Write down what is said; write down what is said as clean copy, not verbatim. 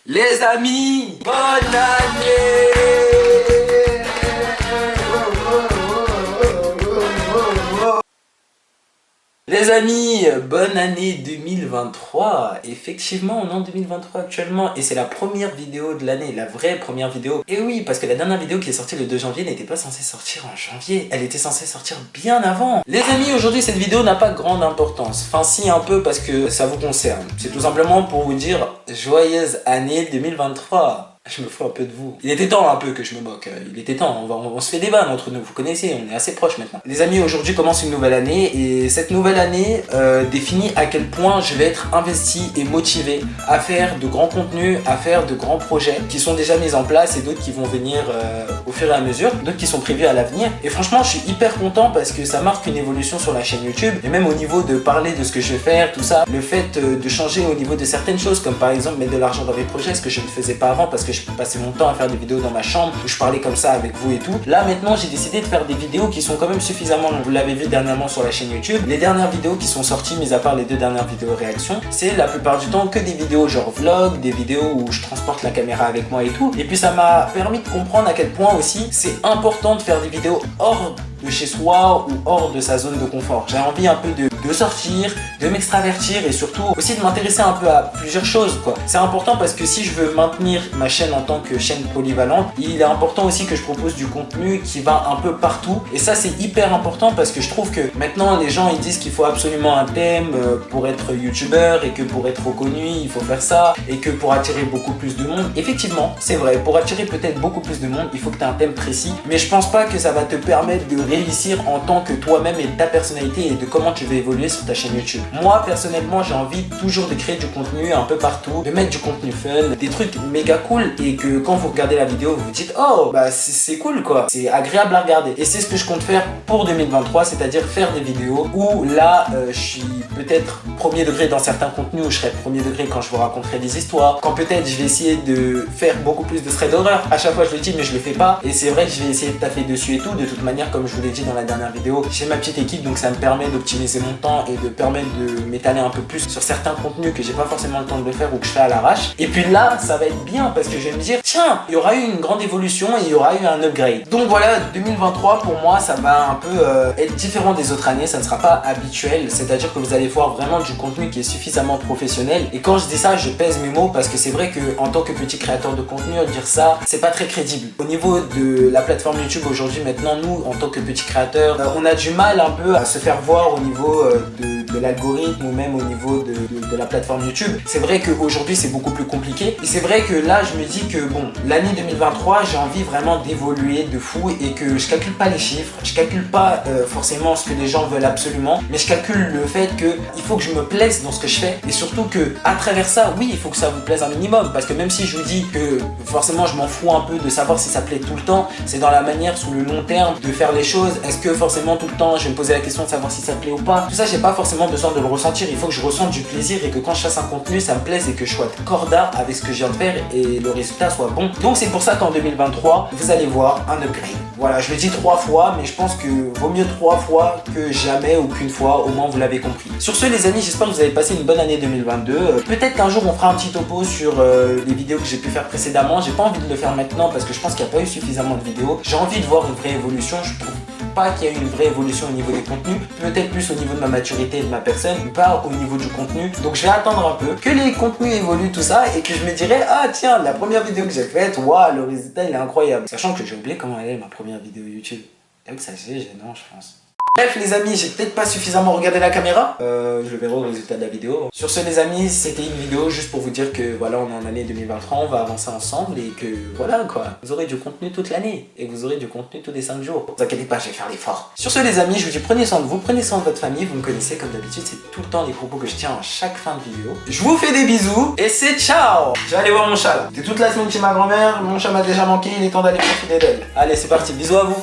Les amis, bonne année! Les amis, bonne année 2023. Effectivement, on est en 2023 actuellement et c'est la première vidéo de l'année, la vraie première vidéo. Et oui, parce que la dernière vidéo qui est sortie le 2 janvier n'était pas censée sortir en janvier, elle était censée sortir bien avant. Les amis, aujourd'hui cette vidéo n'a pas grande importance. Enfin si, un peu parce que ça vous concerne. C'est tout simplement pour vous dire joyeuse année 2023. Je me fous un peu de vous. Il était temps un peu que je me moque. Il était temps. On se fait des vannes entre nous. Vous connaissez, on est assez proches maintenant. Les amis, aujourd'hui commence une nouvelle année. Et cette nouvelle année définit à quel point je vais être investi et motivé à faire de grands contenus, à faire de grands projets qui sont déjà mis en place et d'autres qui vont venir au fur et à mesure. D'autres qui sont prévus à l'avenir. Et franchement, je suis hyper content parce que ça marque une évolution sur la chaîne YouTube. Et même au niveau de parler de ce que je vais faire, tout ça. Le fait de changer au niveau de certaines choses, comme par exemple mettre de l'argent dans mes projets, ce que je ne faisais pas avant parce que je passais mon temps à faire des vidéos dans ma chambre où je parlais comme ça avec vous et tout. Là maintenant j'ai décidé de faire des vidéos qui sont quand même suffisamment longues. Vous l'avez vu dernièrement sur la chaîne YouTube. Les dernières vidéos qui sont sorties, mis à part les deux dernières vidéos réactions, c'est la plupart du temps que des vidéos genre vlog, des vidéos où je transporte la caméra avec moi et tout. Et puis ça m'a permis de comprendre à quel point aussi c'est important de faire des vidéos hors de chez soi ou hors de sa zone de confort. J'ai envie un peu de sortir, de m'extravertir et surtout aussi de m'intéresser un peu à plusieurs choses quoi. C'est important parce que si je veux maintenir ma chaîne en tant que chaîne polyvalente, il est important aussi que je propose du contenu qui va un peu partout et ça c'est hyper important parce que je trouve que maintenant les gens ils disent qu'il faut absolument un thème pour être youtubeur et que pour être reconnu il faut faire ça et que pour attirer beaucoup plus de monde. Effectivement c'est vrai, pour attirer peut-être beaucoup plus de monde il faut que tu aies un thème précis, mais je pense pas que ça va te permettre de réussir en tant que toi-même et ta personnalité et de comment tu veux évoluer sur ta chaîne YouTube. Moi personnellement j'ai envie toujours de créer du contenu un peu partout, de mettre du contenu fun, des trucs méga cool et que quand vous regardez la vidéo vous vous dites oh bah c'est cool quoi, c'est agréable à regarder et c'est ce que je compte faire pour 2023, c'est-à-dire faire des vidéos où là je suis peut-être premier degré dans certains contenus, où je serai premier degré quand je vous raconterai des histoires, quand peut-être je vais essayer de faire beaucoup plus de threads d'horreur. À chaque fois je le dis mais je le fais pas et c'est vrai que je vais essayer de taffer dessus et tout. De toute manière comme je vous l'ai dit dans la dernière vidéo, j'ai ma petite équipe donc ça me permet d'optimiser mon temps et de permettre de m'étaler un peu plus sur certains contenus que j'ai pas forcément le temps de le faire ou que je fais à l'arrache. Et puis là ça va être bien parce que je vais me dire tiens il y aura eu une grande évolution et il y aura eu un upgrade. Donc voilà 2023 pour moi ça va un peu être différent des autres années, ça ne sera pas habituel, c'est à dire que vous allez voir vraiment du contenu qui est suffisamment professionnel et quand je dis ça je pèse mes mots parce que c'est vrai que en tant que petit créateur de contenu dire ça c'est pas très crédible. Au niveau de la plateforme YouTube aujourd'hui maintenant nous en tant que petits créateurs on a du mal un peu à se faire voir au niveau de l'algorithme ou même au niveau de la plateforme YouTube. C'est vrai qu'aujourd'hui c'est beaucoup plus compliqué et c'est vrai que là je me dis que bon l'année 2023 j'ai envie vraiment d'évoluer de fou et que je calcule pas les chiffres, je calcule pas forcément ce que les gens veulent absolument, mais je calcule le fait que il faut que je me plaise dans ce que je fais et surtout que à travers ça oui il faut que ça vous plaise un minimum parce que même si je vous dis que forcément je m'en fous un peu de savoir si ça plaît tout le temps, c'est dans la manière sur le long terme de faire les choses. Est-ce que forcément tout le temps je vais me poser la question de savoir si ça plaît ou pas? Tout ça j'ai pas forcément besoin de le ressentir, il faut que je ressente du plaisir et que quand je fasse un contenu ça me plaise et que je sois corda avec ce que je viens de faire et le résultat soit bon. Donc c'est pour ça qu'en 2023 vous allez voir un upgrade. Voilà je le dis 3 fois mais je pense que vaut mieux 3 fois que jamais ou qu'une fois, au moins vous l'avez compris. Sur ce les amis j'espère que vous avez passé une bonne année 2022. Peut-être qu'un jour on fera un petit topo sur les vidéos que j'ai pu faire précédemment. J'ai pas envie de le faire maintenant parce que je pense qu'il n'y a pas eu suffisamment de vidéos. J'ai envie de voir une vraie évolution. Je trouve pas qu'il y a eu une vraie évolution au niveau des contenus, peut-être plus au niveau de ma maturité et de ma personne, pas au niveau du contenu. Donc je vais attendre un peu que les contenus évoluent tout ça et que je me dirai ah tiens la première vidéo que j'ai faite, waouh le résultat il est incroyable. Sachant que j'ai oublié comment elle est ma première vidéo YouTube. Et que ça c'est gênant je pense. Bref les amis, j'ai peut-être pas suffisamment regardé la caméra, je le verrai au résultat de la vidéo. Sur ce les amis, c'était une vidéo juste pour vous dire que voilà on est en année 2023, on va avancer ensemble et que voilà quoi, vous aurez du contenu toute l'année et vous aurez du contenu tous les 5 jours. Ne vous inquiétez pas, je vais faire l'effort. Sur ce les amis, je vous dis prenez soin de vous, prenez soin de votre famille, vous me connaissez comme d'habitude, c'est tout le temps les propos que je tiens à chaque fin de vidéo. Je vous fais des bisous et c'est ciao. Je vais aller voir mon chat là. J'étais toute la semaine chez ma grand-mère, mon chat m'a déjà manqué, il est temps d'aller profiter d'elle. Allez c'est parti, bisous à vous.